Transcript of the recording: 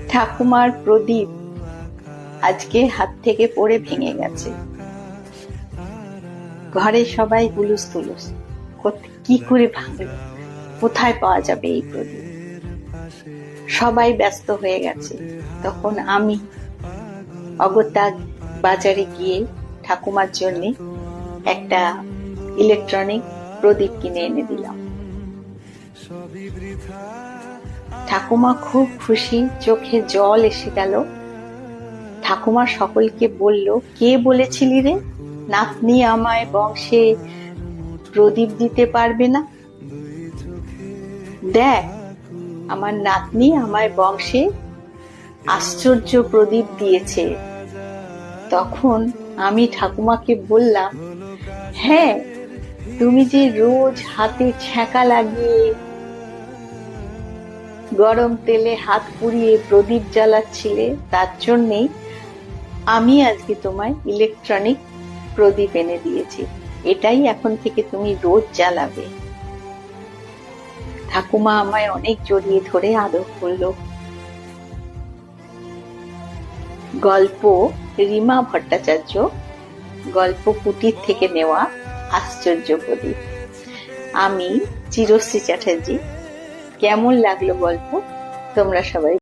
ঠাকুমার প্রদীপ আজকে হাত থেকে পড়ে ভেঙে গেছে। ঘরে সবাই হুলুস তুলুস, কি করে ভাঙলো, কোথায় পাওয়া যাবে এই প্রদীপ। সবাই ব্যস্ত হয়ে গেছে। তখন আমি অগত্যা বাজারে গিয়ে ঠাকুমার জন্য একটা ইলেকট্রনিক প্রদীপ কিনে এনে দিলাম। ঠাকুমা খুব খুশি, চোখে জল এসে গেল। ঠাকুমা সকলকে বলল, কে বলেছিলি রে নাতনি আমায় বংশে প্রদীপ দিতে পারবে না? দেখ, আমার নাতনি আমায় বংশে আশ্চর্য প্রদীপ দিয়েছে। তখন আমি ঠাকুমাকে বললাম, হ্যাঁ, তুমি যে রোজ হাতে ছ্যাঁকা লাগিয়ে গরম তেলে হাত পুড়িয়ে প্রদীপ জ্বালাচ্ছিলে, তার জন্যেই আমি আজকে তোমায় ইলেকট্রনিক প্রদীপ এনে দিয়েছি। এটাই এখন থেকে তুমি রোজ জ্বালাবে। ঠাকুমা আমায় অনেক জড়িয়ে ধরে আদর করলো। গল্প রীমা ভট্টাচার্য, গল্প কুটির থেকে নেওয়া আশ্চর্য প্রদীপ। আমি চিরশ্রী চ্যাটার্জি। কেমন লাগলো গল্প তোমরা সবাই